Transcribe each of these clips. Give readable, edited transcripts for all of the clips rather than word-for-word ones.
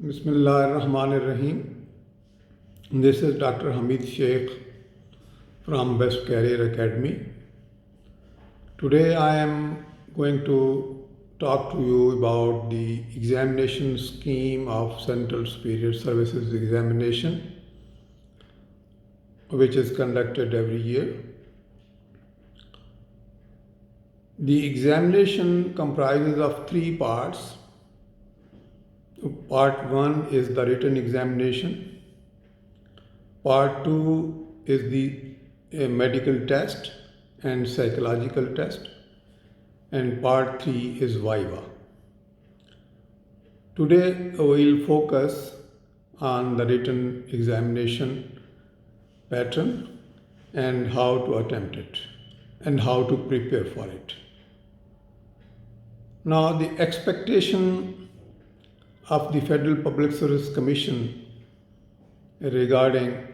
Bismillahirrahmanirrahim. This is Dr. Hamid Sheikh from Best Career Academy. Today I am going to talk to you about the examination scheme of Central Superior Services Examination, which is conducted every year. The examination comprises of three parts. Part 1 is the written examination. Part 2 is the medical test and psychological test. And part 3 is Viva. Today we will focus on the written examination pattern and how to attempt it and how to prepare for it. Now, the expectation of the Federal Public Service Commission regarding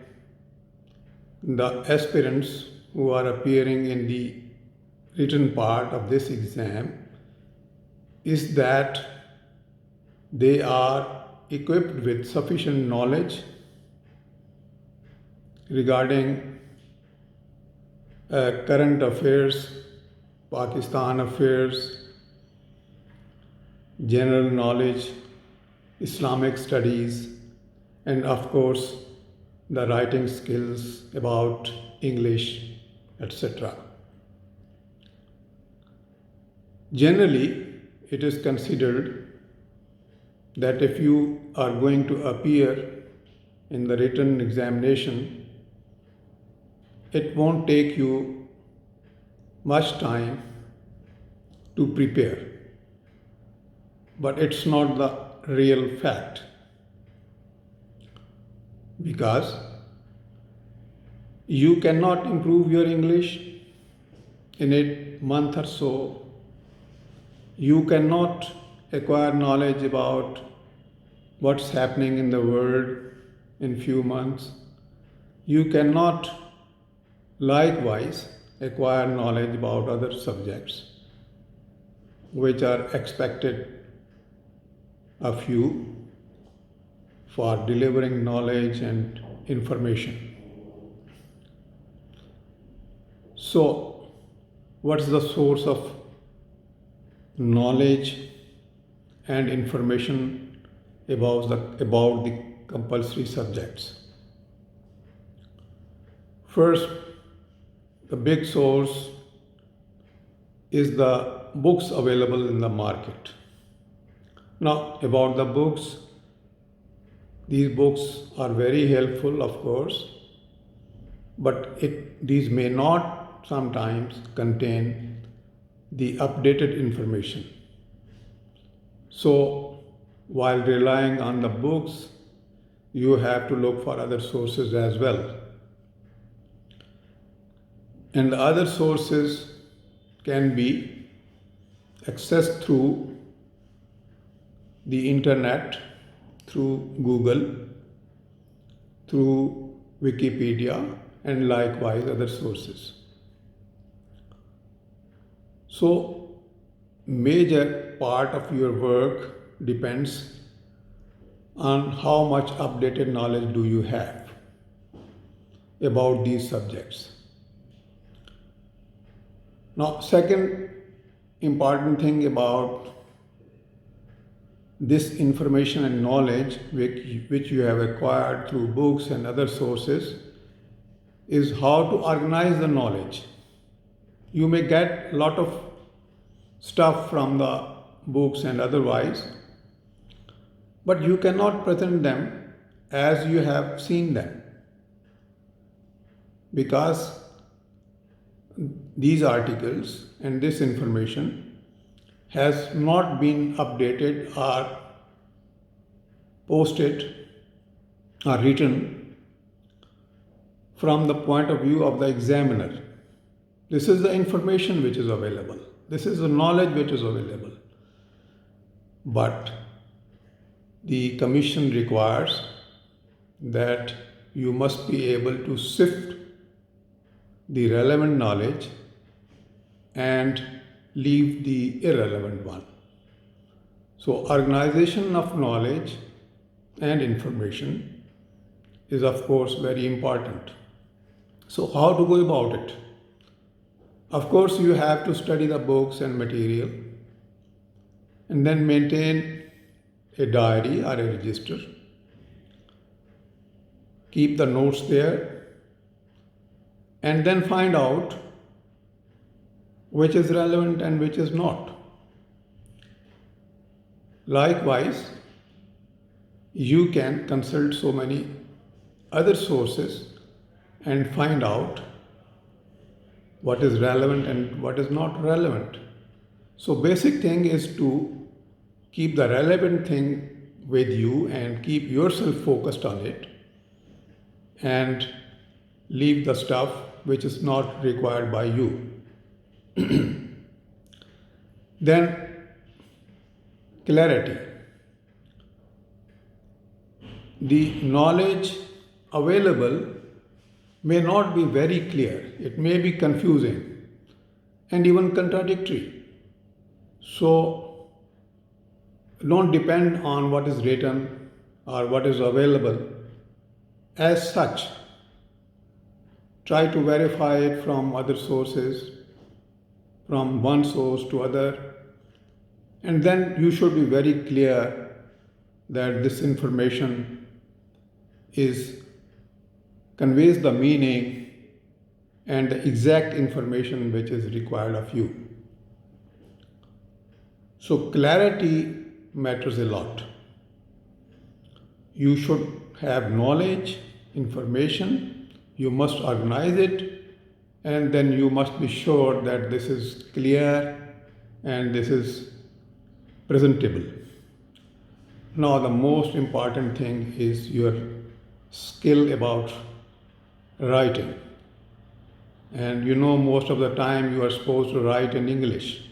the aspirants who are appearing in the written part of this exam is that they are equipped with sufficient knowledge regarding current affairs, Pakistan affairs, general knowledge, Islamic studies, and of course the writing skills about English, etc. Generally, it is considered that if you are going to appear in the written examination, it won't take you much time to prepare. But it's not the real fact, because you cannot improve your English in a month or so. You cannot acquire knowledge about what's happening in the world in few months. You cannot likewise acquire knowledge about other subjects which are expected of you for delivering knowledge and information. So, what's the source of knowledge and information about the compulsory subjects? First, the big source is the books available in the market. Now, about the books, these books are very helpful, of course, but these may not sometimes contain the updated information. So, while relying on the books, you have to look for other sources as well. And the other sources can be accessed through the internet, through Google, through Wikipedia, and likewise other sources. So, major part of your work depends on how much updated knowledge do you have about these subjects. Now, second important thing about this information and knowledge which you have acquired through books and other sources is how to organize the knowledge. You may get a lot of stuff from the books and otherwise, but you cannot present them as you have seen them, because these articles and this information has not been updated or posted or written from the point of view of the examiner. This is the information which is available. This is the knowledge which is available. But the commission requires that you must be able to sift the relevant knowledge and leave the irrelevant one. So organization of knowledge and information is, of course, very important. So, how to go about it? Of course, you have to study the books and material and then maintain a diary or a register. Keep the notes there and then find out which is relevant and which is not. Likewise, you can consult so many other sources and find out what is relevant and what is not relevant. So basic thing is to keep the relevant thing with you and keep yourself focused on it and leave the stuff which is not required by you. Then clarity. The knowledge available may not be very clear. It may be confusing and even contradictory. So don't depend on what is written or what is available as such. Try to verify it from other sources, from one source to other, and then you should be very clear that this information conveys the meaning and the exact information which is required of you. So clarity matters a lot. You should have knowledge, information, you must organize it, and then you must be sure that this is clear and this is presentable. Now, the most important thing is your skill about writing. And most of the time you are supposed to write in English.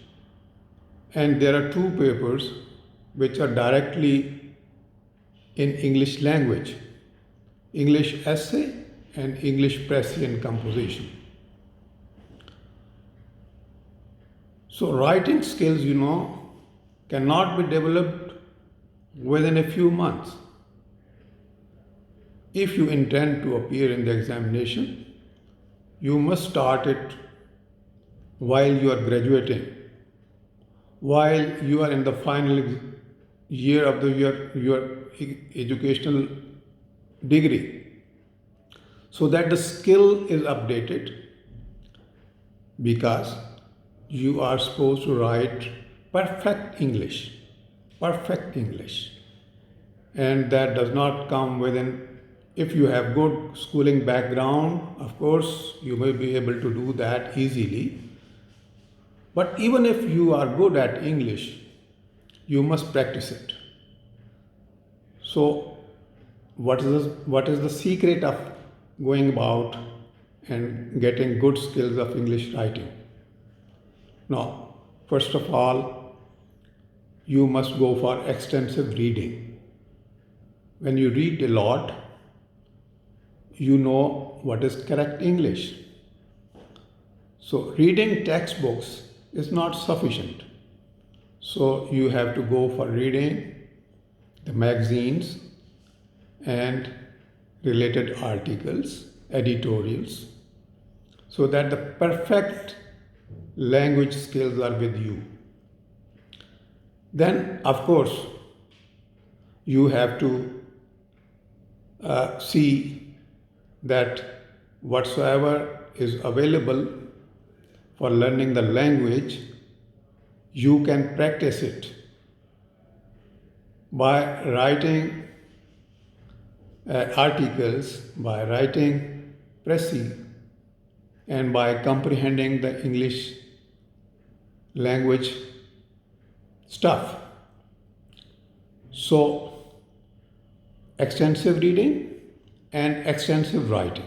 And there are two papers which are directly in English language: English essay and English Prussian composition. So writing skills, cannot be developed within a few months. If you intend to appear in the examination, you must start it while you are graduating, while you are in the final year of your educational degree, so that the skill is updated, because you are supposed to write perfect English, and that does not come within. If you have good schooling background, of course, you may be able to do that easily. But even if you are good at English, you must practice it. So, what is the secret of going about and getting good skills of English writing? Now, first of all, you must go for extensive reading. When you read a lot, you know what is correct English. So reading textbooks is not sufficient. So you have to go for reading the magazines and related articles, editorials, so that the perfect language skills are with you. Then, of course, you have to see that whatsoever is available for learning the language, you can practice it by writing articles, by writing précis, and by comprehending the English language stuff. So, extensive reading and extensive writing.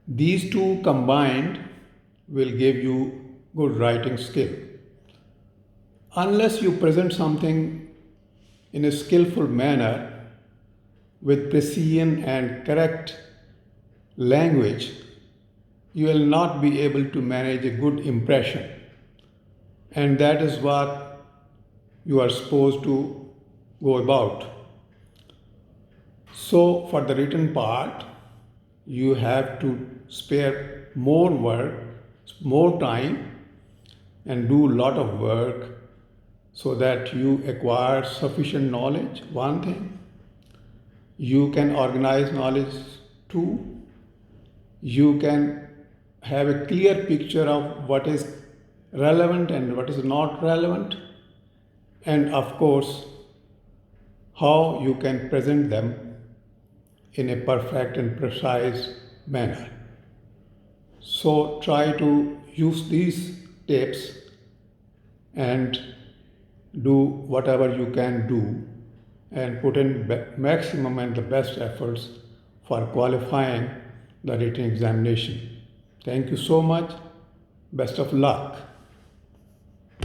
These two combined will give you good writing skill. Unless you present something in a skillful manner with precision and correct language, you will not be able to manage a good impression. And that is what you are supposed to go about. So for the written part, you have to spare more work, more time, and do a lot of work so that you acquire sufficient knowledge. One thing, you can organize knowledge. Two, you can have a clear picture of what is relevant and what is not relevant, and of course, how you can present them in a perfect and precise manner. So try to use these tips and do whatever you can do and put in maximum and the best efforts for qualifying the written examination. Thank you so much. Best of luck.